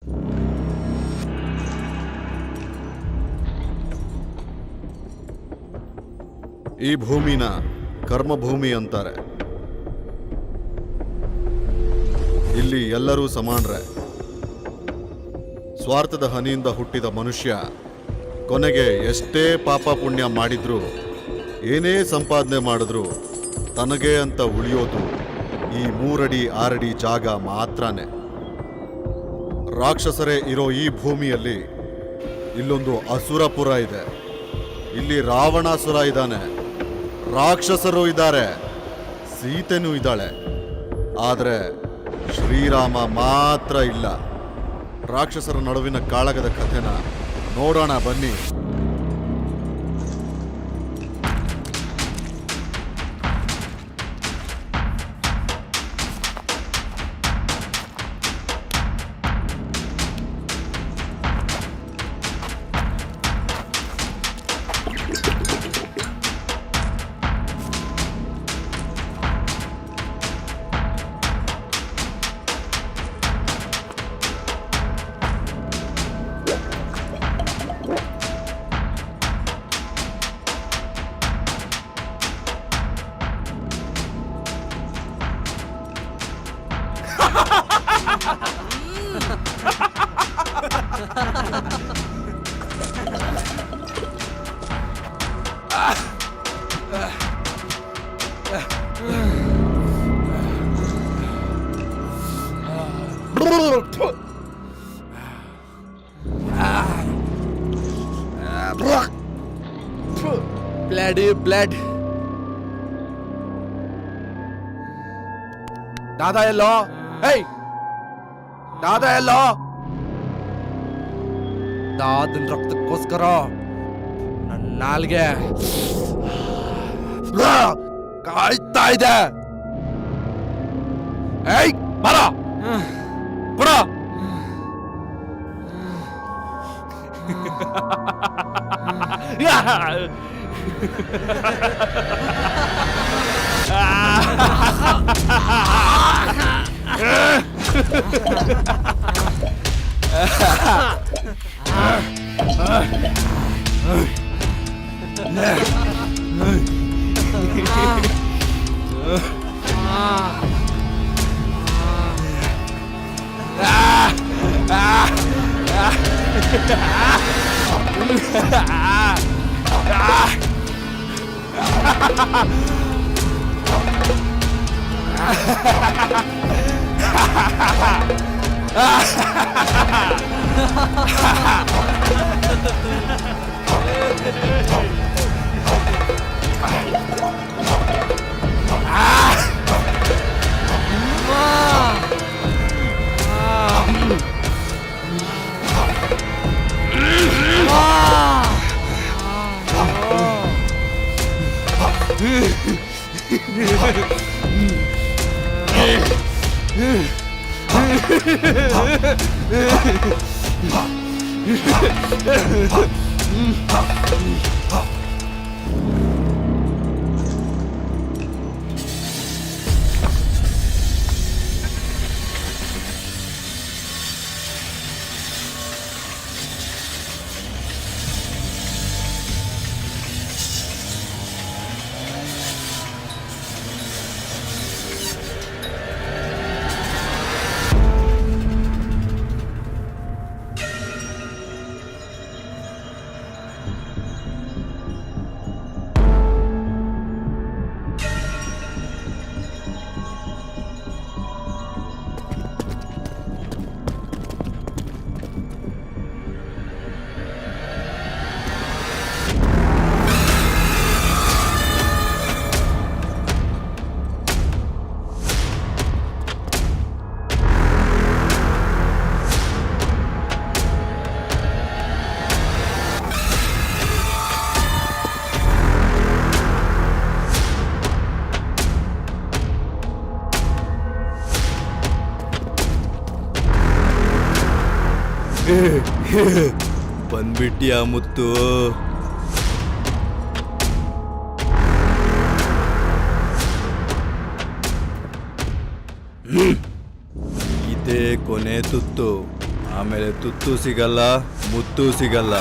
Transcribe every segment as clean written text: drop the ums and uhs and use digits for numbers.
ಈ ಭೂಮಿನ ಕರ್ಮಭೂಮಿ ಅಂತಾರೆ. ಇಲ್ಲಿ ಎಲ್ಲರೂ ಸಮಾನರೇ. ಸ್ವಾರ್ಥದ ಹನಿಯಿಂದ ಹುಟ್ಟಿದ ಮನುಷ್ಯ ಕೊನೆಗೆ ಎಷ್ಟೇ ಪಾಪ ಪುಣ್ಯ ಮಾಡಿದ್ರೂ, ಏನೇ ಸಂಪಾದನೆ ಮಾಡಿದ್ರೂ ತನಗೆ ಅಂತ ಉಳಿಯೋದು ಈ 3 ಅಡಿ 6 ಅಡಿ ಜಾಗ ಮಾತ್ರನೇ. ರಾಕ್ಷಸರೇ ಇರೋ ಈ ಭೂಮಿಯಲ್ಲಿ ಇಲ್ಲೊಂದು ಅಸುರಪುರ ಇದೆ. ಇಲ್ಲಿ ರಾವಣಾಸುರ ಇದ್ದಾನೆ, ರಾಕ್ಷಸರು ಇದ್ದಾರೆ, ಸೀತೆನೂ ಇದ್ದಾಳೆ. ಆದರೆ ಶ್ರೀರಾಮ ಮಾತ್ರ ಇಲ್ಲ. ರಾಕ್ಷಸರ ನಡುವಿನ ಕಾಳಗದ ಕಥೆನ ನೋಡೋಣ ಬನ್ನಿ. ಬ್ಲಡ್. ದಾದಾ ಎಲ್ಲೋ? ಹೇಯ್, ದಾದಾ ಎಲ್ಲೋ? ದಾದನ್ ರಕ್ತಕ್ಕೋಸ್ಕರ ನನ್ನ ನಾಲ್ಗೆ ಕಾಯ್ತಾ ಇದೆ. ಏಯ್, ಬರ ಕೊಡ. ಬಂದ್ಬಿಟ್ಟಿಯಾ ಮುತ್ತು? ಇದೇ ಕೊನೆ ತುತ್ತು. ಆಮೇಲೆ ತುತ್ತು ಸಿಗಲ್ಲ, ಮುತ್ತು ಸಿಗಲ್ಲ.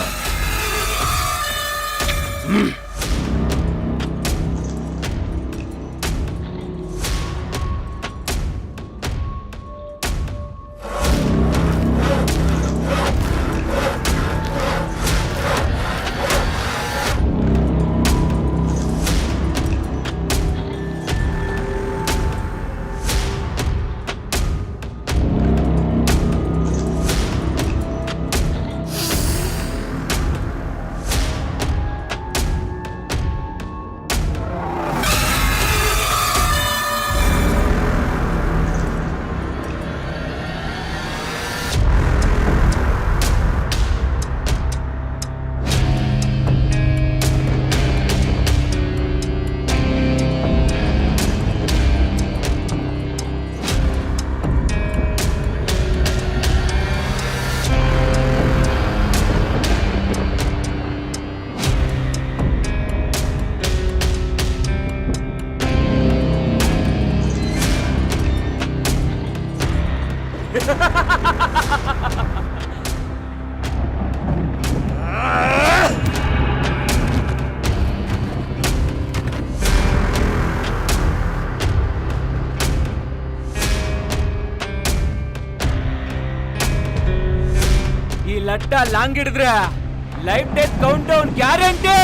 ಈ ಲಟ್ಟ ಲಾಂಗ್ ಹಿಡಿದ್ರೆ life death count down guarantee.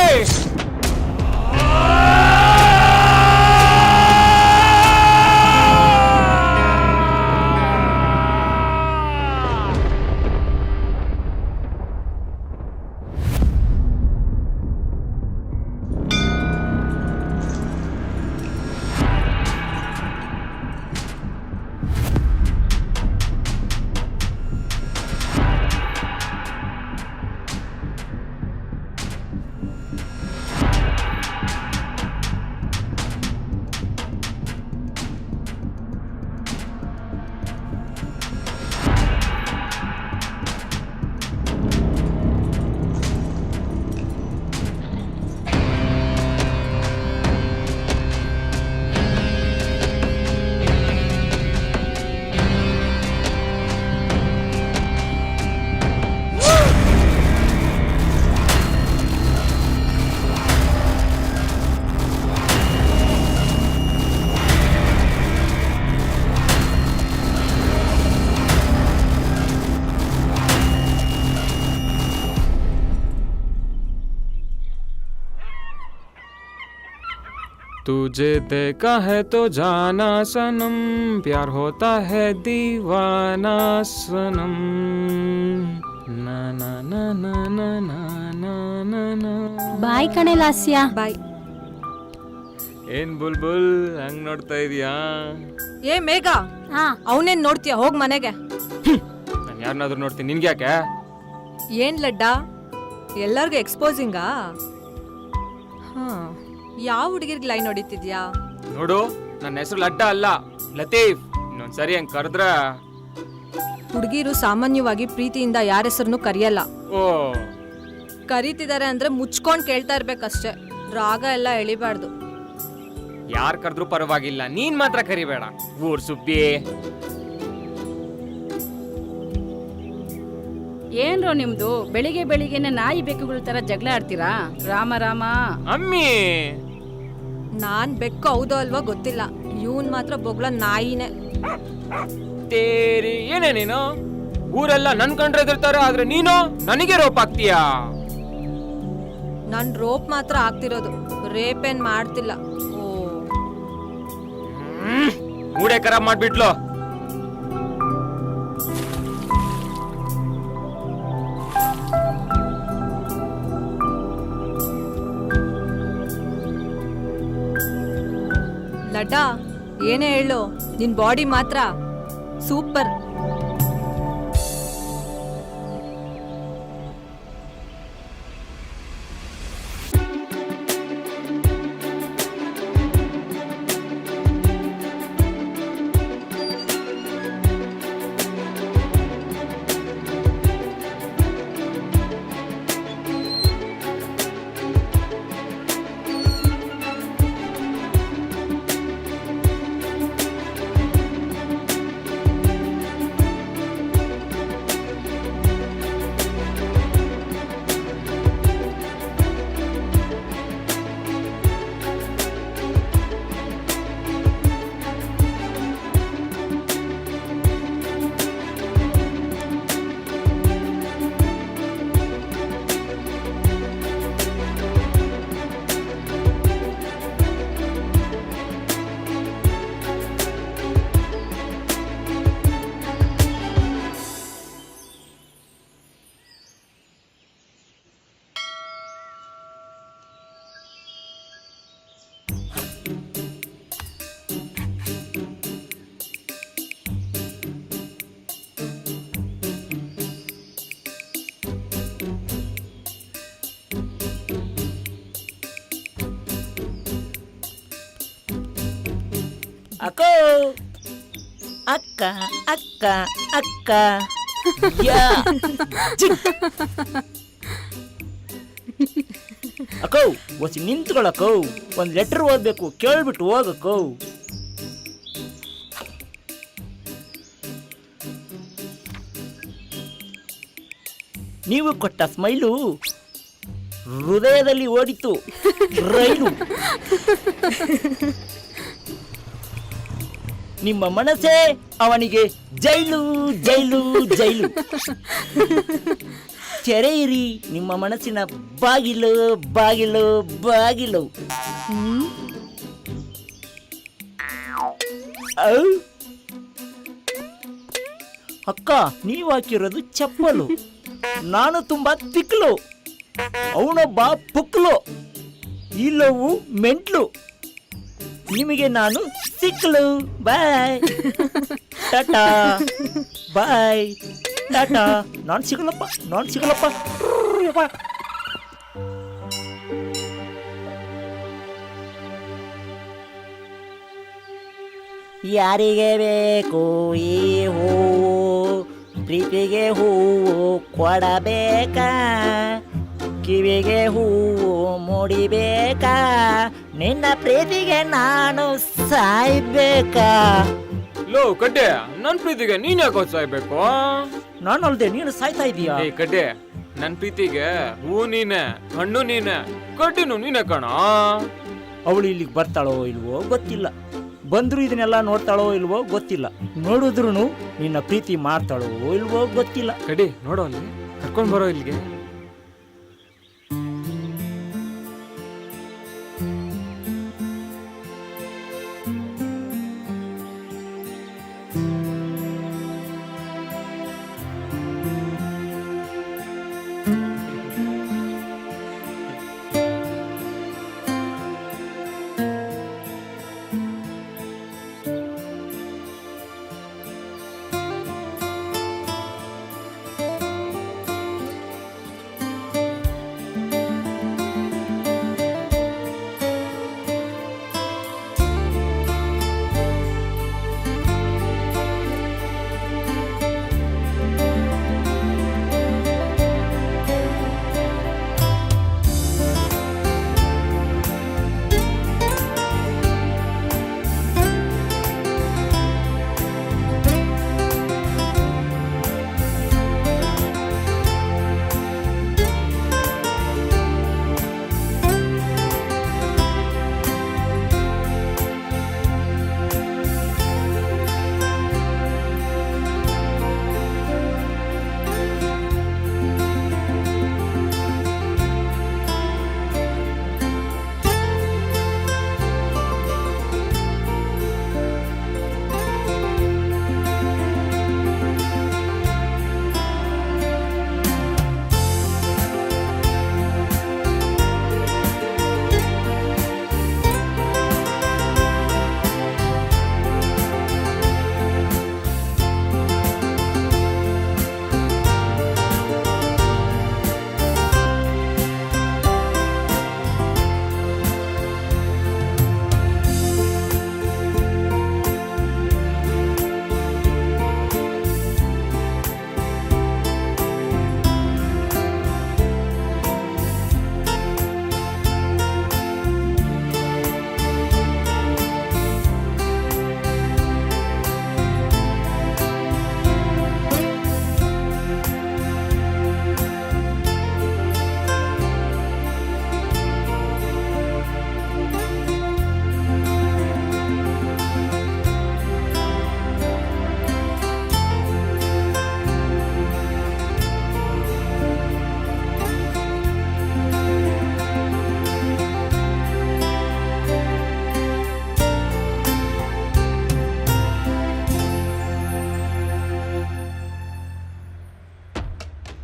तुझे देखा है तो जाना सनम, प्यार होता है दीवाना सनम. ना ना ना ना ना ना ना ना ना. ಬಾಯ್ ಕಣೆ ಲಾಸ್ಯ. ಬಾಯ್. ಏನ್ ಬುಲ್ಬುಲ್ ಹಂಗ್ ನೋಡ್ತಾ ಇದೀಯಾ? ಏ ಮೇಘ, ಹಾ ಅವನೇನ್ ನೋಡ್ತೀಯ? ಹೋಗ್ ಮನೆಗೆ. ನಾನು ಯಾರನ್ನಾದ್ರೂ ನೋಡ್ತೀನಿ, ನಿನ್ಗೆ ಯಾಕೆ? ಏನ್ ಲಡ್ಡ, ಎಲ್ಲರಿಗೂ ಎಕ್ಸ್ಪೋಸಿಂಗಾ? ಹಾ, ಯಾವ ಹುಡುಗಿರ್ಗೆ ಲೈನ್ ಹೊಡಿತಿದ್ಯಾ? ನೋಡು, ನನ್ನ ಹೆಸರು ಲಡ್ಡ ಅಲ್ಲ, ಲತೀಫ್. ಇನ್ನೊಂದ್ಸರಿ ಹಂಗ್ ಕರೆದ್ರ ಹುಡುಗಿರು ಸಾಮಾನ್ಯವಾಗಿ ಪ್ರೀತಿಯಿಂದ ಯಾರ ಹೆಸರನ್ನು ಕರಿಯಲ್ಲ. ಓ, ಕರೀತಿದ್ದಾರೆ ಅಂದ್ರೆ ಮುಚ್ಕೊಂಡ್ ಕೇಳ್ತಾ ಇರ್ಬೇಕಷ್ಟೇ, ರಾಗ ಎಲ್ಲ ಎಳಿಬಾರ್ದು. ಯಾರ್ ಕರೆದ್ರೂ ಪರವಾಗಿಲ್ಲ, ನೀನ್ ಮಾತ್ರ ಕರಿಬೇಡ. ಊರ್ ಸುಬ್ಬಿ. ಏನ್ರೋ ನಿಮ್ದು ಬೆಳಿಗ್ಗೆ ಬೆಳಿಗ್ಗೆನೆ ನಾಯಿ ಬೆಕ್ಕುಗಳ ತರ ಜಗಳ ಆಡ್ತೀರಾ? ರಾಮ ರಾಮ. ಅಮ್ಮಿ, ನಾನ್ ಬೆಕ್ಕು ಹೌದೋ ಅಲ್ವಾ ಗೊತ್ತಿಲ್ಲ, ಇವನ್ ಮಾತ್ರ ಬೊಗ್ಳ ನಾಯಿನೇ. ತೇರಿ ಏನೇ ನೀನು? ಊರೆಲ್ಲ ನನ್ ಕಂಡ್ರೆ ಎದುರ್ತಾರೆ, ಆದ್ರೆ ನೀನು ನನಗೆ ರೋಪ್ ಆಗ್ತೀಯಾ? ನಾನ್ ರೋಪ್ ಮಾತ್ರ ಆಗ್ತಿರೋದು, ರೇಪ್ ಏನ್ ಮಾಡ್ತಿಲ್ಲ. ಓ, ಮೂಡೆ ಖರಾಬ್ ಮಾಡ್ಬಿಟ್ಲು. ಲಡ್ಡ, ಏನೇ ಹೇಳು, ನಿನ್ ಬಾಡಿ ಮಾತ್ರ ಸೂಪರ್. ಅಕ್ಕೋ ಅಕ್ಕ ಅಕ್ಕ ಅಕ್ಕ ಯಾ ಚಿಕ್. ಅಕ್ಕೋ ಒಸಿ ನಿಂತ್ಕೊಳಕ್ಕೋ, ಒಂದು ಲೆಟರ್ ಓದ್ಬೇಕು, ಕೇಳ್ಬಿಟ್ಟು ಹೋಗಕ್ಕೋ. ನೀವು ಕೊಟ್ಟ ಸ್ಮೈಲು ಹೃದಯದಲ್ಲಿ ಓಡಿತು ರೈಲು. ನಿಮ್ಮ ಮನಸ್ಸೇ ಅವನಿಗೆ ಜೈಲು ಜೈಲು ಜೈಲು. ತೆರೆಯಿರಿ ನಿಮ್ಮ ಮನಸ್ಸಿನ ಬಾಗಿಲು ಬಾಗಿಲು ಬಾಗಿಲು. ಔ! ಅಕ್ಕ, ನೀವು ಹಾಕಿರೋದು ಚಪ್ಪಲು, ನಾನು ತುಂಬಾ ತಿಕ್ಲು, ಅವನೊಬ್ಬ ಪುಕ್ಲು, ಇಲ್ಲವು ಮೆಂಟ್ಲು, ನಿಮಗೆ ನಾನು ಸಿಕ್ಲು. ಬಾಯ್ ಟಾಟಾ, ಬಾಯ್ ಟಾಟಾ. ನಾನು ಸಿಗಲಪ್ಪ. ಯಾರಿಗೆ ಬೇಕು ಈ ಹೂವು, ಪ್ರೀತಿಗೆ ಹೂವು ಕೊಡಬೇಕಾ, ಕಿವಿಗೆ ಹೂವು ಮುಡಿಬೇಕಾ, ನಿನ್ನ ಪ್ರೀತಿಗೆ ನಾನು ಸಾಯ್ಬೇಕಾ? ಲೋ ಕಡ್ಡೆ, ನನ್ ಪ್ರೀತಿಗೆ ನೀನ್ ಯಾಕೋ ಸಾಯ್ಬೇಕು? ನಾನು ಅಲ್ದೆ ನೀನು ಸಾಯ್ತಾ ಇದೀಯಾ? ಏ ಕಡ್ಡೆ, ನನ್ ಪ್ರೀತಿಗೆ ಹೂ ನೀನೆ, ಹಣ್ಣು ನೀನೆ, ಕಡ್ಡಿನೂ ನೀನೆ ಕಣ. ಅವಳು ಇಲ್ಲಿಗೆ ಬರ್ತಾಳೋ ಇಲ್ವೋ ಗೊತ್ತಿಲ್ಲ, ಬಂದ್ರು ಇದನ್ನೆಲ್ಲ ನೋಡ್ತಾಳೋ ಇಲ್ವೋ ಗೊತ್ತಿಲ್ಲ, ನೋಡಿದ್ರು ನಿನ್ನ ಪ್ರೀತಿ ಮಾಡ್ತಾಳೋ ಇಲ್ವೋ ಗೊತ್ತಿಲ್ಲ. ಕಡ್ಡಿ ನೋಡೋ ಅಲ್ಲಿ, ಕರ್ಕೊಂಡ್ ಬರೋ ಇಲ್ಲಿಗೆ.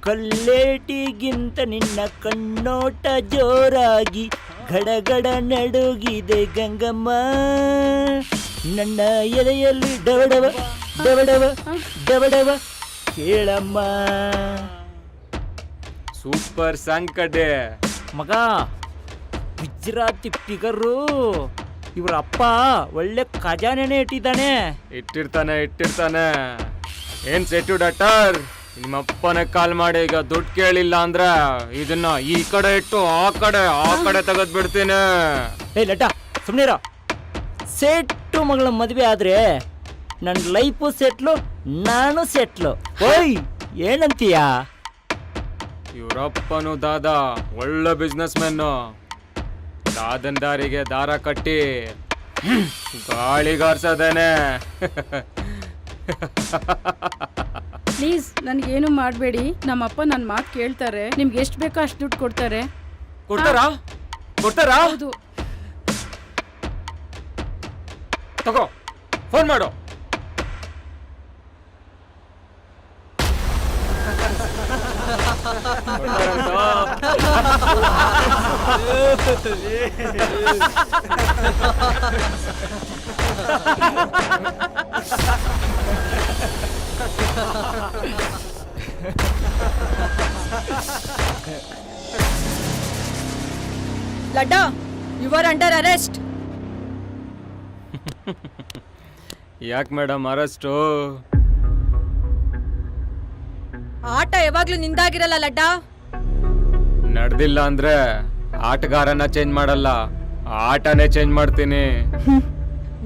ಕಲ್ಲೇಟಿಗಿಂತ ನಿನ್ನ ಕಣ್ಣೋಟ ಜೋರಾಗಿ ಗಡಗಡ ನಡುಗಿದೆ ಗಂಗಮ್ಮ, ನನ್ನ ಎದೆಯಲ್ಲಿ ಡವಡವ ಡವಡವ ಡವಡವ ಕೇಳಮ್ಮ. ಸೂಪರ್ ಸಾಂಗ್ ಕಡ್ಡೆ. ಮಗ, ಗುಜರಾತಿ ಫಿಗರು ಇವ್ರ ಅಪ್ಪ ಒಳ್ಳೆ ಖಜಾನೆನೇ ಇಟ್ಟಿದ್ದಾನೆ. ಇಟ್ಟಿರ್ತಾನೆ ಏನ್ ಸೆಟ್ಟು ಡಾಕ್ಟರ್, ನಿಮ್ಮಪ್ಪನೇ ಕಾಲ್ ಮಾಡಿ ಈಗ ದುಡ್ಡು ಕೇಳಿಲ್ಲ ಅಂದ್ರೆ ಇದನ್ನ ಈ ಕಡೆ ಇಟ್ಟು ಆ ಕಡೆ ತೆಗೆದ್ ಬಿಡ್ತೀನಿ. ಏ ಲಡ್ಡ ಸುಮ್ಮನಿರ. ಸೆಟ್ಟು ಮಗಳ ಮದುವೆ ಆದ್ರೆ ನನ್ನ ಲೈಫು ಸೆಟ್ಲು, ನಾನು ಸೆಟ್ಲು. ಓಯ್ ಏನಂತೀಯ? ಇವರಪ್ಪನು ದಾದಾ ಒಳ್ಳೆ ಬಿಸ್ನೆಸ್ ಮೆನ್ನು. ದಾದನ್ ದಾರಿಗೆ ದಾರ ಕಟ್ಟಿ ಗಾಳಿಗಾರ್ಸದೇನೆ. ಪ್ಲೀಸ್ ನನ್ಗೇನು ಮಾಡಬೇಡಿ. ನಮ್ಮಪ್ಪ ನನ್ನ ಮಾತು ಕೇಳ್ತಾರೆ. ನಿಮ್ಗೆ ಎಷ್ಟು ಬೇಕೋ ಅಷ್ಟು ದುಡ್ಡು ಕೊಡ್ತಾರೆ. ಕೊಡ್ತಾರಾ? ಹೌದು. ತಗೋ ಫೋನ್ ಮಾಡು. ಲಡ್ಡ, ಯು ಆರ್ ಅಂಡರ್ ಅರೆಸ್ಟ್. ಯಾಕೆ ಮೇಡಮ್ ಅರೆಸ್ಟು? ಆಟ ಯಾವಾಗ್ಲೂ ನಿಂದಾಗಿರಲ್ಲ ಲಡ್ಡ. ನಡೆದಿಲ್ಲ ಅಂದ್ರೆ ಆಟಗಾರನ ಚೇಂಜ್ ಮಾಡಲ್ಲ, ಆಟನೇ ಚೇಂಜ್ ಮಾಡ್ತೀನಿ.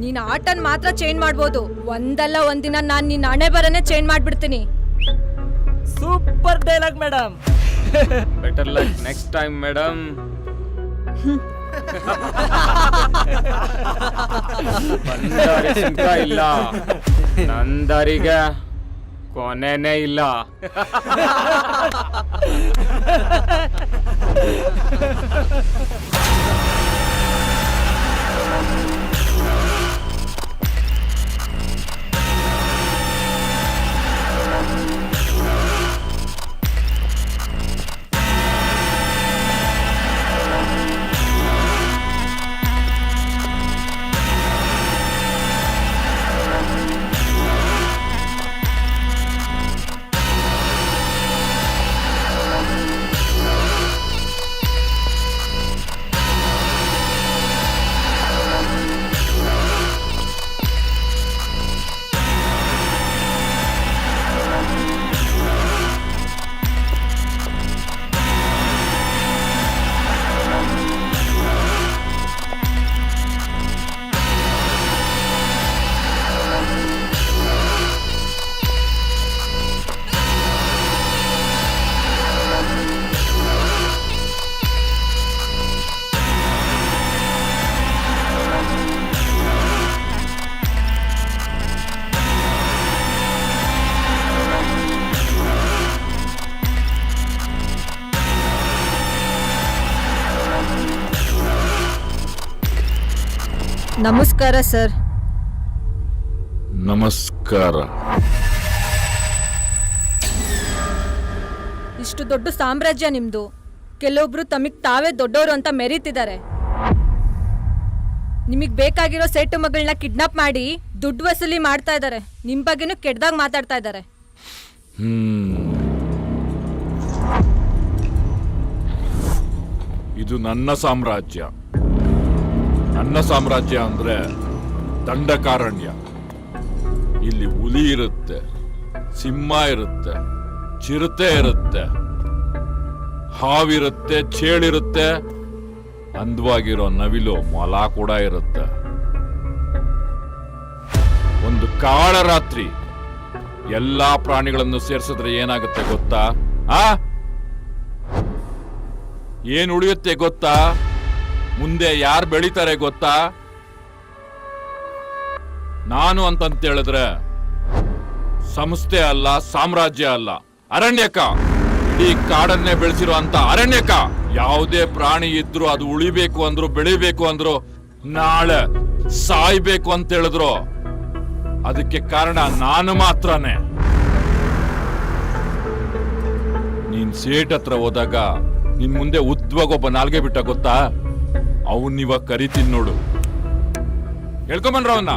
ನೀನ್ ಆಟನ್ ಮಾತ್ರ ಚೇಂಜ್ ಮಾಡ್ಬೋದು, ಒಂದಲ್ಲ ಒಂದಿನ ನಾನ್ ನಿನ್ನ ಹಣೆ ಬರನೇ ಚೇಂಜ್ ಮಾಡ್ಬಿಡ್ತೀನಿ. Super dialogue madam. Better luck next time madam. ಬಂದಾರಿ ಸುಂಕ ಇಲ್ಲ, ನಂದಾರಿಗೆ ಕೊನೆನೇ ಇಲ್ಲ. ನಮಸ್ಕಾರ ಸರ್. ನಮಸ್ಕಾರ. ಇಷ್ಟು ದೊಡ್ಡ ಸಾಮ್ರಾಜ್ಯ ನಿಮ್ದು. ಕೆಲವೊಬ್ರು ತಮಗ್ ತಾವೇ ದೊಡ್ಡವರು ಅಂತ ಮೆರೀತಿದ್ದಾರೆ. ನಿಮಗ್ ಬೇಕಾಗಿರೋ ಸೇಟು ಮಗಳನ್ನ ಕಿಡ್ನಾಪ್ ಮಾಡಿ ದುಡ್ಡು ವಸೂಲಿ ಮಾಡ್ತಾ ಇದ್ದಾರೆ. ನಿಮ್ ಬಗ್ಗೆನೂ ಕೆಟ್ಟದಾಗ ಮಾತಾಡ್ತಾ ಇದ್ದಾರೆ. ಇದು ನನ್ನ ಸಾಮ್ರಾಜ್ಯ. ನನ್ನ ಸಾಮ್ರಾಜ್ಯ ಅಂದ್ರೆ ದಂಡಕಾರಣ್ಯ. ಇಲ್ಲಿ ಹುಲಿ ಇರುತ್ತೆ, ಸಿಂಹ ಇರುತ್ತೆ, ಚಿರತೆ ಇರುತ್ತೆ, ಹಾವಿರುತ್ತೆ, ಚೇಳಿರುತ್ತೆ, ಅಂದವಾಗಿರೋ ನವಿಲು ಮೊಲ ಕೂಡ ಇರುತ್ತೆ. ಒಂದು ಕಾಳರಾತ್ರಿ ಎಲ್ಲಾ ಪ್ರಾಣಿಗಳನ್ನು ಸೇರಿಸಿದ್ರೆ ಏನಾಗುತ್ತೆ ಗೊತ್ತಾ? ಏನ್ ಉಳಿಯುತ್ತೆ ಗೊತ್ತಾ? ಮುಂದೆ ಯಾರು ಬೆಳೀತಾರೆ ಗೊತ್ತಾ? ನಾನು ಅಂತಂತ ಹೇಳಿದ್ರೆ ಸಂಸ್ಥೆ ಅಲ್ಲ, ಸಾಮ್ರಾಜ್ಯ ಅಲ್ಲ, ಅರಣ್ಯಕ. ಇಡೀ ಕಾಡನ್ನೇ ಬೆಳೆಸಿರುವಂತ ಅರಣ್ಯಕ. ಯಾವುದೇ ಪ್ರಾಣಿ ಇದ್ರು ಅದು ಉಳಿಬೇಕು ಅಂದ್ರು, ಬೆಳಿಬೇಕು ಅಂದ್ರು, ನಾಳೆ ಸಾಯ್ಬೇಕು ಅಂತ ಹೇಳಿದ್ರು ಅದಕ್ಕೆ ಕಾರಣ ನಾನು ಮಾತ್ರನೇ. ನೀನ್ ಸೇಟ್ ಹತ್ರ ಹೋದಾಗ ನಿನ್ ಮುಂದೆ ಉದ್ವಾಗೊಬ್ಬ ನಾಲ್ಗೆ ಬಿಟ್ಟ ಗೊತ್ತಾ? ಅವನ್ ಇವಾಗ ಕರಿತೀನಿ ನೋಡು. ಹೇಳ್ಕೊಂಬನ್ರ ಅವನ್ನ.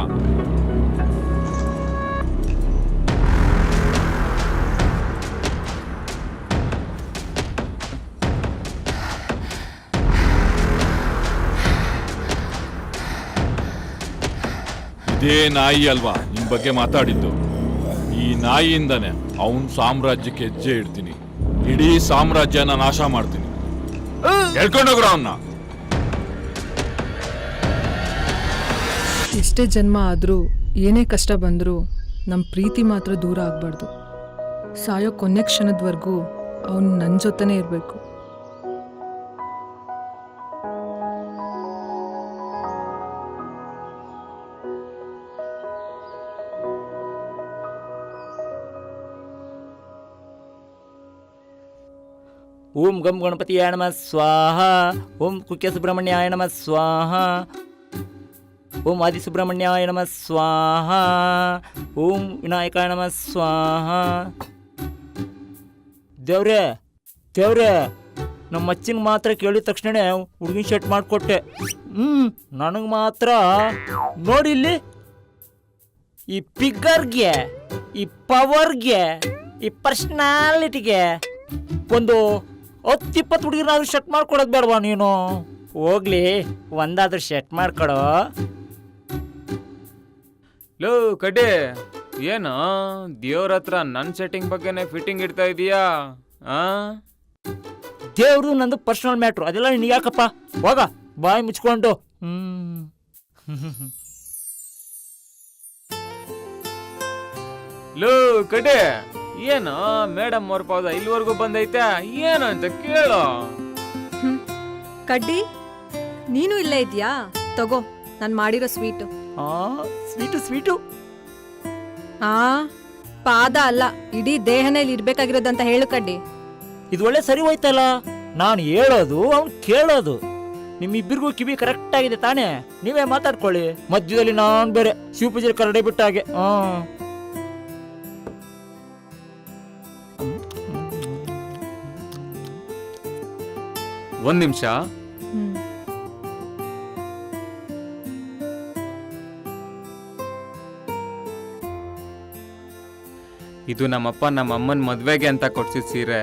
ಇದೇ ನಾಯಿ ಅಲ್ವಾ ನಿನ್ ಬಗ್ಗೆ ಮಾತಾಡಿದ್ದು? ಈ ನಾಯಿಯಿಂದನೇ ಅವನ್ ಸಾಮ್ರಾಜ್ಯಕ್ಕೆ ಹೆಜ್ಜೆ ಇಡ್ತೀನಿ, ಇಡೀ ಸಾಮ್ರಾಜ್ಯನ ನಾಶ ಮಾಡ್ತೀನಿ. ಹೇಳ್ಕೊಂಡೋಗ್ರ ಅವನ್ನ. ಎಷ್ಟೇ ಜನ್ಮ ಆದರೂ ಏನೇ ಕಷ್ಟ ಬಂದರೂ ನಮ್ಮ ಪ್ರೀತಿ ಮಾತ್ರ ದೂರ ಆಗಬಾರ್ದು. ಸಾಯೋ ಕೊನೆ ಕ್ಷಣದವರೆಗೂ ಅವನು ನನ್ನ ಜೊತೆನೇ ಇರಬೇಕು. ಓಂ ಗಂ ಗಣಪತಿಯಾಯ ನಮಃ ಸ್ವಾಹ. ಓಂ ಕುಕ್ಕೆ ಸುಬ್ರಹ್ಮಣ್ಯಾಯ ನಮಃ ಸ್ವಾಹ. ಓಂ ಆದಿ ಸುಬ್ರಹ್ಮಣ್ಯಾಯ ನಮಃ ಸ್ವಾಹ. ಓಂ ವಿನಾಯಕಾಯ ನಮಃ ಸ್ವಾಹ. ದೇವ್ರೆ ದೇವ್ರೆ, ನಮ್ಮ ಅಚ್ಚಿನ ಮಾತ್ರ ಕೇಳಿದ ತಕ್ಷಣ ಹುಡುಗಿನ ಶೆಟ್ ಮಾಡಿಕೊಟ್ಟೆ. ನನಗೆ ಮಾತ್ರ ನೋಡಿಲ್ಲಿ ಈ ಫಿಗರ್ಗೆ, ಈ ಪವರ್ಗೆ, ಈ ಪರ್ಸ್ನಾಲಿಟಿಗೆ ಒಂದು 10-20 ಹುಡುಗಿನಾದ್ರೂ ಶೆಟ್ ಮಾಡ್ಕೊಡೋದು ಬೇಡವಾ ನೀನು? ಹೋಗ್ಲಿ, ಒಂದಾದ್ರೂ ಶೆಟ್ ಮಾಡ್ಕೊಡೋ. ಲೋ ಕಡೆ, ಏನು ದೇವ್ರ ಹತ್ರ ನನ್ನ ಸೆಟ್ಟಿಂಗ್ ಬಗ್ಗೆನೇ ಫಿಟ್ಟಿಂಗ್ ಇಡ್ತಾ ಇದೀಯಾ? ದೇವ್ರು ನಂದು ಪರ್ಸನಲ್ ಮ್ಯಾಟ್ರು, ಅದೆಲ್ಲ ನಿನಗೆ ಯಾಕಪ್ಪ? ಹೋಗ, ಬಾಯಿ ಮುಚ್ಕೊಂಡು. ಲೋ ಕಡೆ, ಏನು ಮೇಡಮ್ ಅವ್ರ ಪಾದ ಇಲ್ಲಿವರೆಗೂ ಬಂದೈತೆ, ಏನು ಅಂತ ಕೇಳೋ. ಕಡ್ಡಿ, ನೀನು ಇಲ್ಲೇ ಇದ್ಯಾ? ತಗೋ, ನಾನು ಮಾಡಿರೋ ಸ್ವೀಟು. Sweet sweet. ಪಾದ ಅಲ್ಲ, ಇಡೀ ದೇಹನೇ ಇಲ್ಲಿ ಇರ್ಬೇಕಾಗಿರೋದಂತ ಹೇಳು ಕಡ್ಡಿ. ಇದು ಒಳ್ಳೆ ಸರಿ ಹೋಯ್ತಲ್ಲ. ನಾನು ಹೇಳೋದು ಅವ್ನು ಕೇಳೋದು, ನಿಮ್ಮಿಬ್ಬರಿಗೂ ಕಿವಿ ಕರೆಕ್ಟ್ ಆಗಿದೆ ತಾನೇ? ನೀವೇ ಮಾತಾಡ್ಕೊಳ್ಳಿ. ಮಧ್ಯದಲ್ಲಿ ನಾನು ಬೇರೆ ಶಿವಪೂಜೆ ಕರಡೆ ಬಿಟ್ಟಾಗೆ. ಒಂದ್ ನಿಮಿಷ. ಇದು ನಮ್ಮಪ್ಪ ನಮ್ಮಮ್ಮನ ಮದ್ವೆಗೆ ಅಂತ ಕೊಡ್ಸಿದ ಸೀರೆ.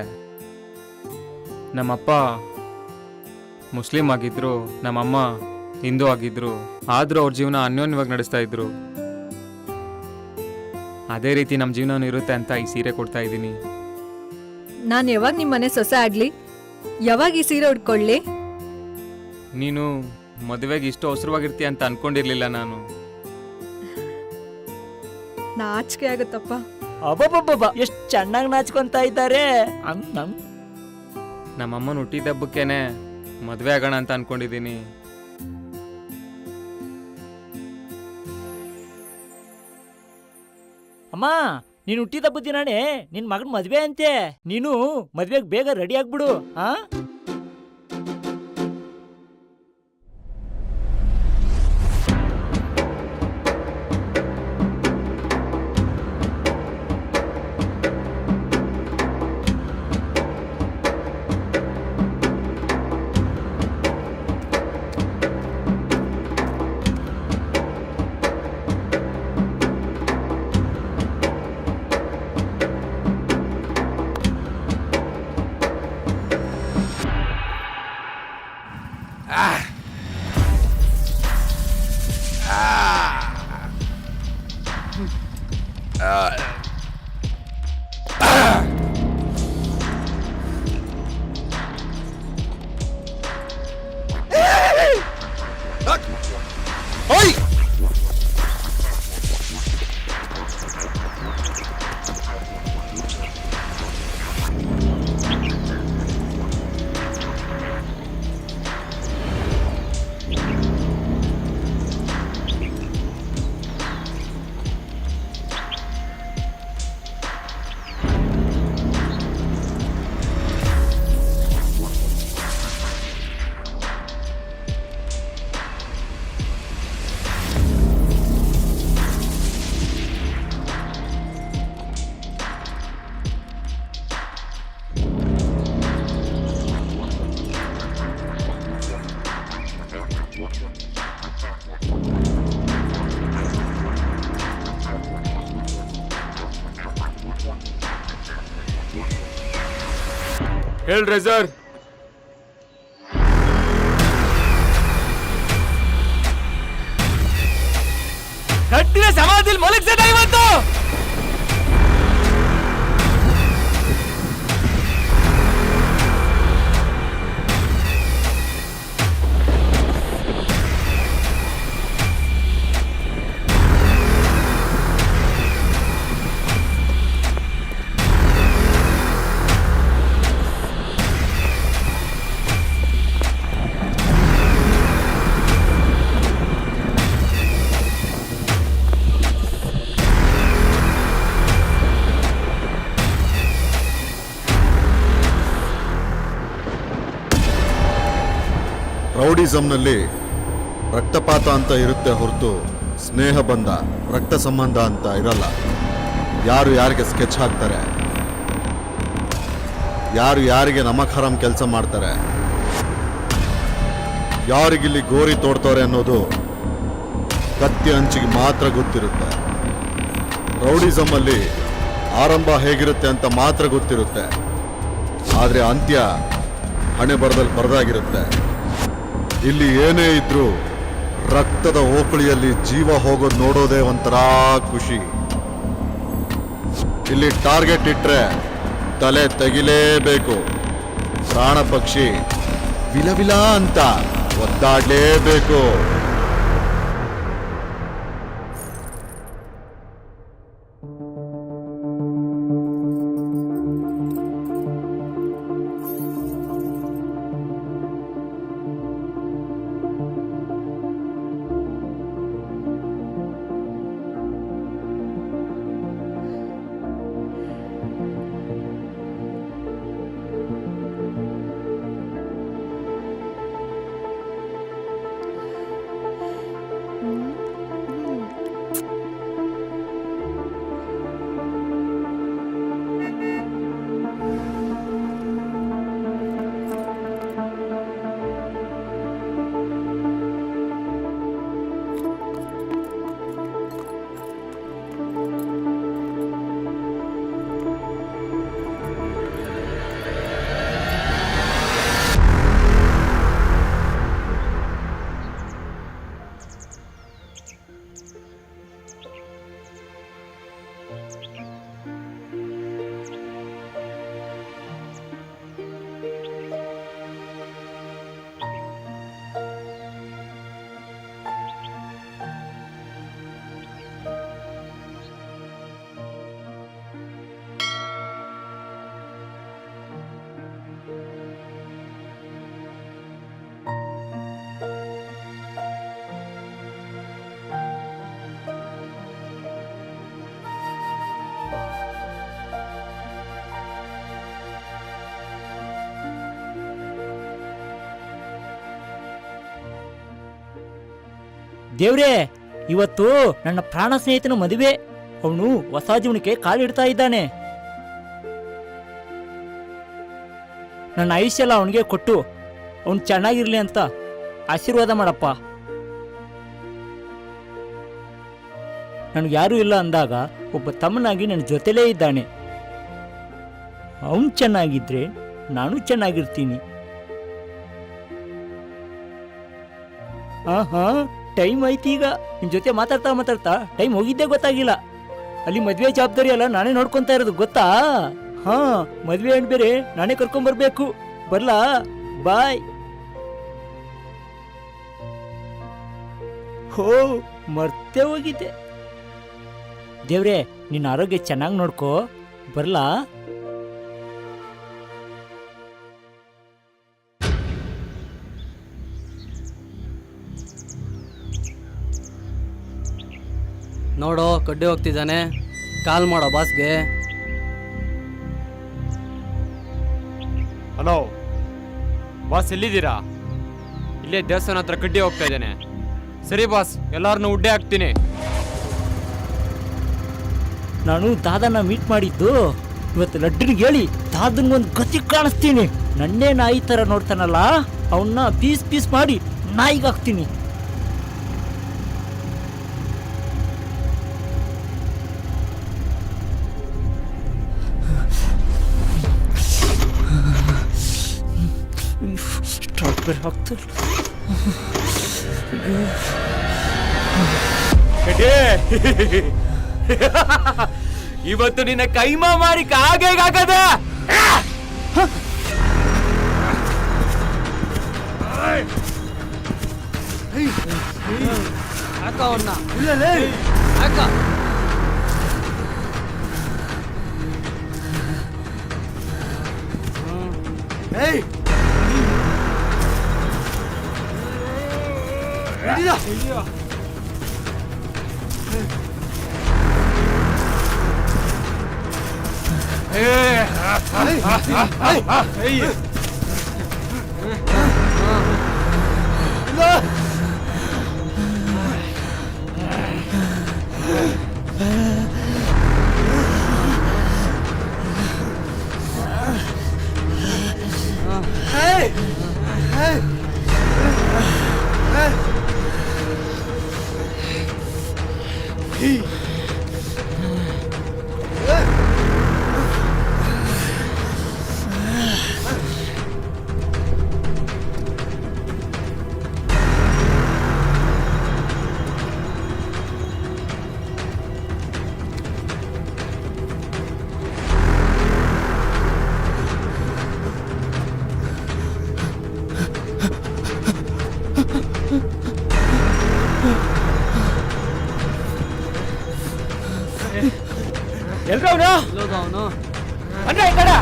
ನಮ್ಮಪ್ಪ ಮುಸ್ಲಿಂ ಆಗಿದ್ರು, ನಮ್ಮಮ್ಮ ಹಿಂದೂ ಆಗಿದ್ರು. ಆದ್ರೂ ಅವ್ರ ಜೀವನ ಅನ್ಯೋನ್ಯವಾಗಿ ನಡೆಸ್ತಾ ಇದ್ರು. ಅದೇ ರೀತಿ ನಮ್ಮ ಜೀವನ ಇರುತ್ತೆ ಅಂತ ಈ ಸೀರೆ ಕೊಡ್ತಾ ಇದ್ದೀನಿ. ನಾನು ಯಾವಾಗ ನಿಮ್ಮ ಮನೆ ಸೊಸೆ ಆಗ್ಲಿ? ಯಾವಾಗ ಈ ಸೀರೆ ಉಟ್ಕೊಳ್ಳಿ? ನೀನು ಮದುವೆಗೆ ಇಷ್ಟು ಅವಸರವಾಗಿರ್ತೀಯ ಅಂತ ಅನ್ಕೊಂಡಿರ್ಲಿಲ್ಲ ನಾನು. ನಾಚಿಕೆ ಆಗುತ್ತಪ್ಪ. ಅಬ್ಬಬ್ಬಬ್ಬ, ಎಷ್ಟು ಚೆನ್ನಾಗಿ ನಾಚ್ಕೊಂತ ಇದ್ದಾರೆ. ನಮ್ಮಮ್ಮನ ಹುಟ್ಟಿದ ಹಬ್ಬಕ್ಕೇನೆ ಮದುವೆ ಆಗೋಣ ಅಂತ ಅನ್ಕೊಂಡಿದ್ದೀನಿ. ಅಮ್ಮ, ನೀನು ಹುಟ್ಟಿದ ಹಬ್ಬದ ದಿನಾನೇ ನಿನ್ ಮಗನ ಮದ್ವೆ ಅಂತೆ. ನೀನು ಮದ್ವೆಗೆ ಬೇಗ ರೆಡಿ ಆಗ್ಬಿಡು. ಹೇಳ್ರಿ ಸರ್. ಕಟ್ ವ್ಯಕ್ತಿನ ಸಮಾಧಿಯಲ್ಲಿ ಮಲಗಿಸದ ಇವತ್ತು. ರೌಡಿಸಂನಲ್ಲಿ ರಕ್ತಪಾತ ಅಂತ ಇರುತ್ತೆ ಹೊರತು ಸ್ನೇಹ ಬಂಧ ರಕ್ತ ಸಂಬಂಧ ಅಂತ ಇರಲ್ಲ. ಯಾರು ಯಾರಿಗೆ ಸ್ಕೆಚ್ ಹಾಕ್ತಾರೆ, ಯಾರು ಯಾರಿಗೆ ನಮಕ್ ಹರಾಮ್ ಕೆಲಸ ಮಾಡ್ತಾರೆ, ಯಾರಿಗಿಲ್ಲಿ ಗೋರಿ ತೋಡ್ತವ್ರೆ ಅನ್ನೋದು ಕತ್ತಿ ಅಂಚಿಗೆ ಮಾತ್ರ ಗೊತ್ತಿರುತ್ತೆ. ರೌಡಿಸಮಲ್ಲಿ ಆರಂಭ ಹೇಗಿರುತ್ತೆ ಅಂತ ಮಾತ್ರ ಗೊತ್ತಿರುತ್ತೆ, ಆದರೆ ಅಂತ್ಯ ಹಣೆ ಬರದಲ್ಲಿ ಬರದಾಗಿರುತ್ತೆ. ಇಲ್ಲಿ ಏನೇ ಇದ್ರೂ ರಕ್ತದ ಓಕಳಿಯಲ್ಲಿ ಜೀವ ಹೋಗೋದು ನೋಡೋದೇ ಒಂಥರ ಖುಷಿ. ಇಲ್ಲಿ ಟಾರ್ಗೆಟ್ ಇಟ್ರೆ ತಲೆ ತೆಗಿಲೇಬೇಕು. ಪ್ರಾಣ ಪಕ್ಷಿ ವಿಲವಿಲ ಅಂತ ಒದ್ದಾಡಲೇಬೇಕು. ದೇವ್ರೇ, ಇವತ್ತು ನನ್ನ ಪ್ರಾಣ ಸ್ನೇಹಿತನ ಮದುವೆ. ಅವನು ಹೊಸ ಜೀವನಕ್ಕೆ ಕಾಲಿಡ್ತಾ ಇದ್ದಾನೆ. ನನ್ನ ಆಯುಷ್ಯ ಎಲ್ಲ ಅವನಿಗೆ ಕೊಟ್ಟು ಅವನು ಚೆನ್ನಾಗಿರ್ಲಿ ಅಂತ ಆಶೀರ್ವಾದ ಮಾಡಪ್ಪ. ನನಗೆ ಯಾರೂ ಇಲ್ಲ ಅಂದಾಗ ಒಬ್ಬ ತಮ್ಮನಾಗಿ ನನ್ನ ಜೊತೆಲೇ ಇದ್ದಾನೆ. ಅವನು ಚೆನ್ನಾಗಿದ್ರೆ ನಾನು ಚೆನ್ನಾಗಿರ್ತೀನಿ. ಹಾ ಟೈಮ್ ಆಯ್ತು. ಈಗ ನಿನ್ ಜೊತೆ ಮಾತಾಡ್ತಾ ಟೈಮ್ ಹೋಗಿದ್ದೇ ಗೊತ್ತಾಗಿಲ್ಲ. ಅಲ್ಲಿ ಮದ್ವೆ ಜವಾಬ್ದಾರಿ ಅಲ್ಲ ನಾನೇ ನೋಡ್ಕೊಂತಾ ಇರೋದು ಗೊತ್ತಾ? ಹಾ, ಮದ್ವೆ ಹೆಣ್ ಬೇರೆ ನಾನೇ ಕರ್ಕೊಂಡ್ಬರ್ಬೇಕು. ಬರ್ಲಾ? ಬಾಯ್. ಹೋ, ಮರ್ತೇ ಹೋಗಿದ್ದೆ. ದೇವ್ರೆ, ನಿನ್ನ ಆರೋಗ್ಯ ಚೆನ್ನಾಗಿ ನೋಡ್ಕೋ. ಬರ್ಲಾ? ನೋಡೋ, ಕಡ್ಡಿ ಹೋಗ್ತಿದ್ದಾನೆ. ಕಾಲ್ ಮಾಡೋ ಬಾಸ್ಗೆ. ಹಲೋ ಬಾಸ್, ಎಲ್ಲಿದ್ದೀರಾ? ಇಲ್ಲೇ ದೇವಸ್ಥಾನ ಹತ್ರ ಕಡ್ಡಿ ಹೋಗ್ತಾ ಇದ್ದೇನೆ. ಸರಿ ಬಾಸ್, ಎಲ್ಲಾರನ್ನೂ ಉಡ್ಡೆ ಹಾಕ್ತೀನಿ. ನಾನು ದಾದನ ಮೀಟ್ ಮಾಡಿದ್ದು ಇವತ್ತು ಲಡ್ಡನಿಗೆ ಹೇಳಿ ದಾದನ್ಗೊಂದು ಗತಿ ಕಾಣಿಸ್ತೀನಿ. ನನ್ನೇ ನಾಯಿ ತರ ನೋಡ್ತಾನಲ್ಲ, ಅವನ್ನ ಪೀಸ್ ಪೀಸ್ ಮಾಡಿ ನಾಯಿಗಾಕ್ತೀನಿ. ಸ್ಟಾರ್ಟ್ ಬೇರೆ ಹಾಕ್ತಾರೆ. ಇವತ್ತು ನಿನ್ನ ಕೈಮಾ ಮಾಡಿ ಕಾಗೇಗಾಗದ ಹಾಕ ಅವನ್ನ ಹಾಕ ಎಲ್ರವನು ಅವನು ಅಂದ್ರೆ ಈ ಕಡೆ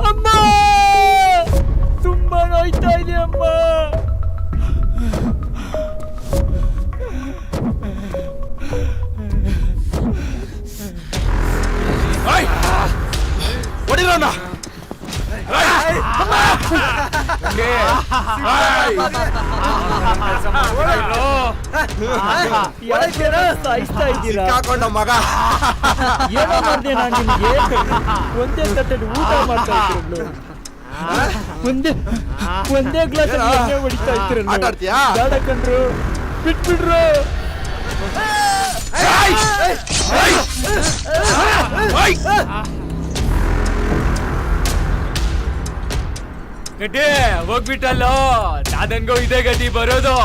ಅಮ್ಮ ತುಂಬಾ ನೋಯ್ತಾ ಇದೆ ಅಮ್ಮ. ಹೊಡಿರೋಣ ಸಾಯಿಸ್ತಾ ಇದ್ದೀರಾ ಕಾಕೊಂಡ ಮಗ ಏನೋ ಮಾಡಿದೆ ನಾನು ನಿಮ್ಗೆ ಒಂದೇ ತಟ್ಟೆಲಿ ಊಟ ಮಾಡ್ತಾ ಇದ್ರು ಒಂದೇ ಗ್ಲಾಸ್ ಎಣ್ಣೆ ಹೊಡಿತಾ ಇದ್ರು ಆಟ ಆಡ್ತೀಯಾ? ಬೇಡ ಕಣ್ರು ಬಿಟ್ಬಿಡ್ರು ಗಡ್ಡೆ ಹೋಗ್ಬಿಟ್ಟಲ್ಲೋ, ದಾದನ್ಗೂ ಇದೇ ಗತಿ ಬರೋದು.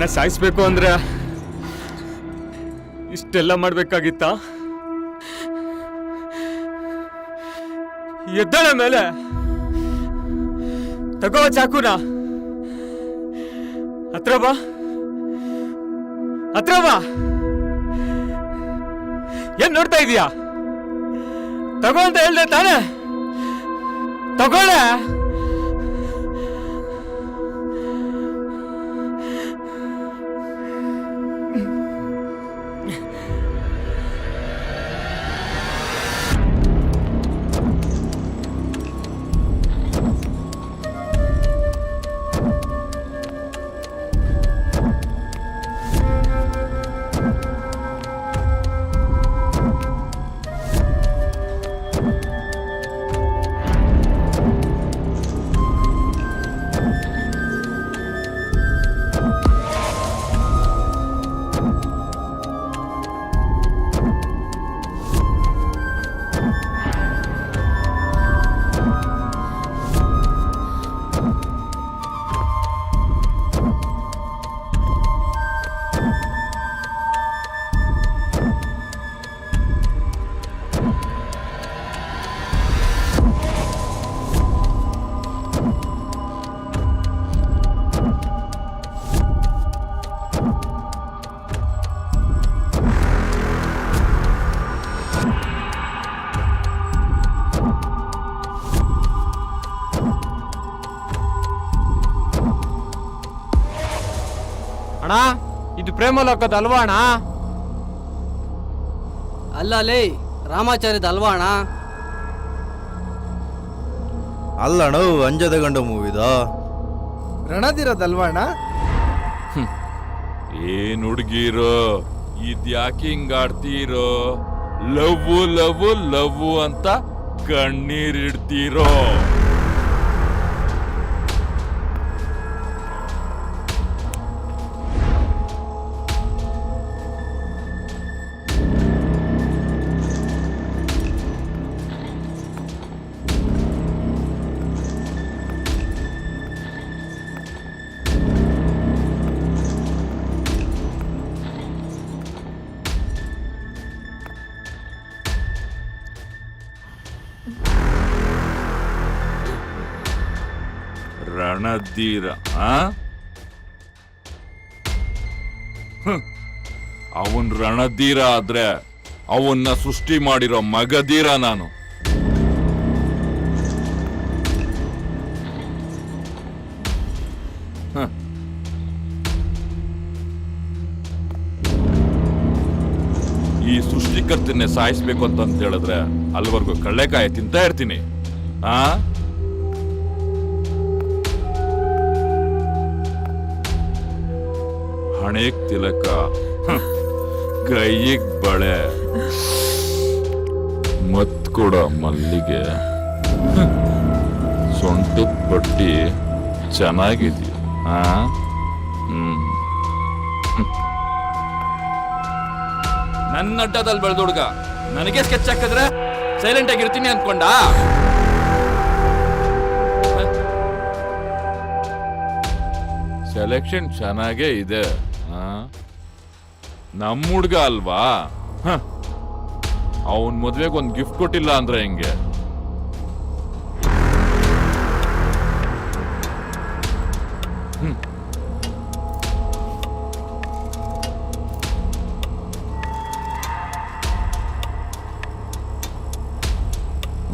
ನನ್ನ ಸಾಯಿಸ್ಬೇಕು ಅಂದ್ರೆ ಇಷ್ಟೆಲ್ಲ ಮಾಡ್ಬೇಕಾಗಿತ್ತಾ? ಎದ್ದಳ ಮೇಲೆ ತಗೋ ಚಾಕುನ, ಹತ್ರ ಬಾ, ಹತ್ರ ಬಾ. ಏನ್ ನೋಡ್ತಾ ಇದೀಯಾ? ತಗೋ ಅಂತ ಹೇಳ್ದೆ ತಾನೆ, ತಗೊಳ್ಳೆ. ಅಣ್ಣ, ಇದು ಪ್ರೇಮಲೋಕದ ಅಲ್ವಾ ಅಣ್ಣ? ಅಲ್ಲ ಲೇ, ರಾಮಾಚಾರ್ಯದ ಅಲ್ವಾ ಅಣ್ಣ? ಅಲ್ಲಣ್ಣ, ಅಂಜದ ಗಂಡ ಮೂವಿದ ರಣದಿರೋದಲ್ವಾ ಅಣ್ಣ? ಏನ್ ಹುಡ್ಗೀರೋ ಇದ್ಯಾಕೆ ಹಿಂಗಾಡ್ತೀರೋ? ಲವ್ವು ಲವ್ವು ಲವ್ವು ಅಂತ ಕಣ್ಣೀರಿಡ್ತೀರೋ? ರಣಧೀರ ಅವನ್ ರಣಧೀರ ಆದ್ರೆ ಅವನ್ನ ಸೃಷ್ಟಿ ಮಾಡಿರೋ ಮಗಧೀರ ನಾನು. ಈ ಸೃಷ್ಟಿಕರ್ತನ್ನೇ ಸಾಯಿಸ್ಬೇಕು ಅಂತ ಹೇಳಿದ್ರೆ ಅಲ್ಲಿವರೆಗೂ ಕಳ್ಳೆಕಾಯಿ ತಿಂತಾ ಇರ್ತೀನಿ. ಹಣೆಗ್ ತಿಲಕ, ಕೈಯಿಗ್ ಬಳೆ, ಮತ್ ಕೊಡ ಮಲ್ಲಿಗೆ, ಸೊಂಟದ ಬಟ್ಟಿ ಚೆನ್ನಾಗಿದೆಯಾ? ನನ್ನ ಅಡ್ಡದಲ್ಲಿ ಬೆಳೆದ ಹುಡುಗ ನನಗೆ ಸ್ಕೆಚ್ ಹಾಕಿದ್ರೆ ಸೈಲೆಂಟ್ ಆಗಿರ್ತೀನಿ ಅನ್ಕೊಂಡ? ಸೆಲೆಕ್ಷನ್ ಚೆನ್ನಾಗೇ ಇದೆ. ನಮ್ಮ ಹುಡ್ಗ ಅಲ್ವಾ? ಅವನ್ ಮದ್ವೆಗೆ ಒಂದು ಗಿಫ್ಟ್ ಕೊಟ್ಟಿಲ್ಲ ಅಂದ್ರೆ ಹೆಂಗೆ?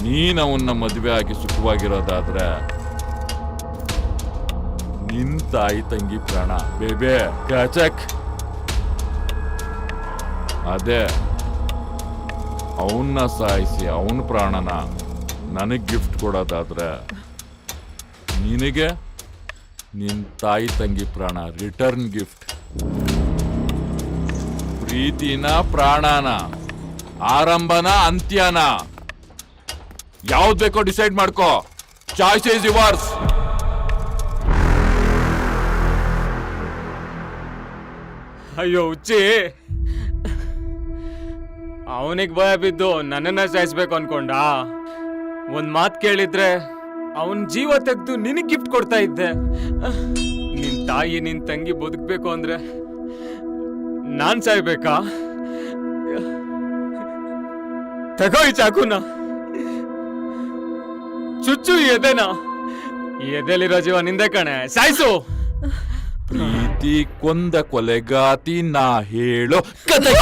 ನೀನ್ ಅವನ್ನ ಮದ್ವೆ ಆಗಿ ಸುಖವಾಗಿರೋದಾದ್ರೆ ನಿನ್ ತಾಯಿ ತಂಗಿ ಪ್ರಾಣ ಬೇಬೆ ಕ್ಯಾಚಕ್. ಅದೇ ಅವನ್ನ ಸಾಯಿಸಿ ಅವನ ಪ್ರಾಣನ ನನಗ್ ಗಿಫ್ಟ್ ಕೊಡೋದಾದ್ರೆ ನಿನಗೆ ನಿನ್ ತಾಯಿ ತಂಗಿ ಪ್ರಾಣ ರಿಟರ್ನ್ ಗಿಫ್ಟ್. ಪ್ರೀತಿನ ಪ್ರಾಣನ, ಆರಂಭನ ಅಂತ್ಯನ ಯಾವ್ದು ಬೇಕೋ ಡಿಸೈಡ್ ಮಾಡ್ಕೋ. Choice is yours. ಅಯ್ಯೋ ಹುಚ್ಚಿ, ಅವನಿಗೆ ಭಯ ಬಿದ್ದು ನನ್ನನ್ನ ಸಾಯಿಸ್ಬೇಕು ಅನ್ಕೊಂಡ? ಒಂದ್ ಮಾತು ಕೇಳಿದ್ರೆ ಅವನ್ ಜೀವ ತೆಗೆದು ನಿನಗ್ ಗಿಫ್ಟ್ ಕೊಡ್ತಾ ಇದ್ದೆ. ನಿನ್ ತಾಯಿ ನಿನ್ ತಂಗಿ ಬದುಕ್ಬೇಕು ಅಂದ್ರೆ ನಾನ್ ಸಾಯ್ಬೇಕಾ? ತಗೋ ಈ ಚಾಕುನ, ಚುಚ್ಚು ಈ ಎದೆನ. ಈ ಎದೆಲಿರೋ ಜೀವ ನಿಂದೆ ಕಣೆ, ಸಾಯ್ಸು. ಪ್ರೀತಿ ಕೊಂದ ಕೊಲೆಗಾತಿ ನಾ ಹೇಳೋ ಕತೆ.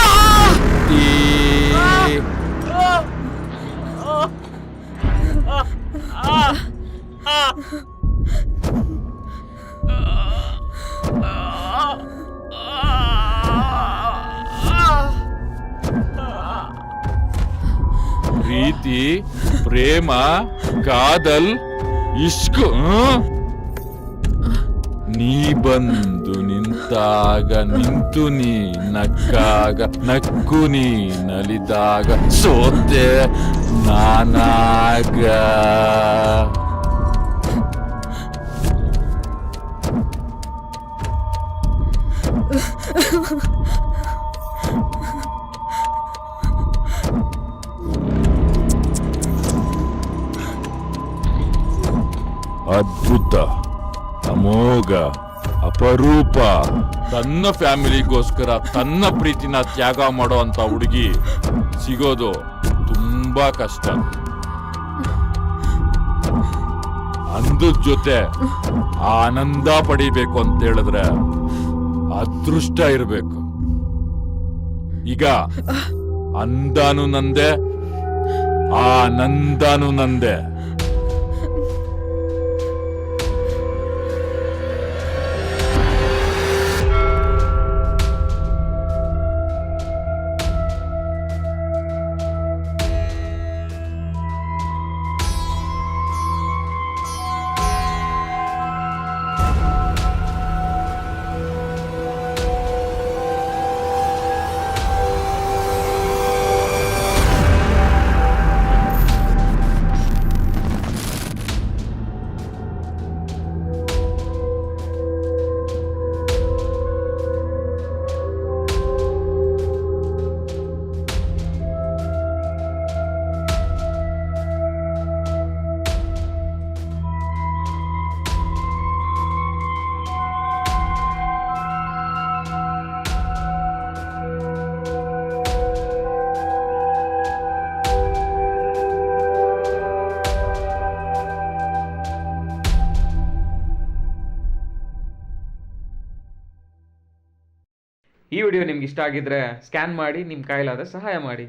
ಪ್ರೀತಿ, ಪ್ರೇಮ, ಕಾದಲ್, ಇಷ್ಕ್. ನೀ ಬಂದು ನಿಂತಾಗ ನಿಂತು ನೀ ನಕ್ಕಾಗ ನಕ್ಕು ನೀ ನಲಿದಾಗ ಸೋತೆ ನಾನಾಗ. ಅದ್ಭುತ, ಅಮೋಘ, ಅಪರೂಪ. ತನ್ನ ಫ್ಯಾಮಿಲಿಗೋಸ್ಕರ ತನ್ನ ಪ್ರೀತಿನ ತ್ಯಾಗ ಮಾಡೋ ಅಂತ ಹುಡುಗಿ ಸಿಗೋದು ತುಂಬಾ ಕಷ್ಟ. ಅಂದದ ಜೊತೆ ಆನಂದ ಪಡಿಬೇಕು ಅಂತ ಹೇಳಿದ್ರೆ ಅದೃಷ್ಟ ಇರಬೇಕು. ಈಗ ಅಂದಾನು ನಂದೆ, ಆನಂದಾನು ನಂದೆ. ಈ ವಿಡಿಯೋ ನಿಮ್ಗೆ ಇಷ್ಟ ಆಗಿದ್ರೆ ಸ್ಕ್ಯಾನ್ ಮಾಡಿ ನಿಮ್ಮ ಕೈಲಾದ ಸಹಾಯ ಮಾಡಿ.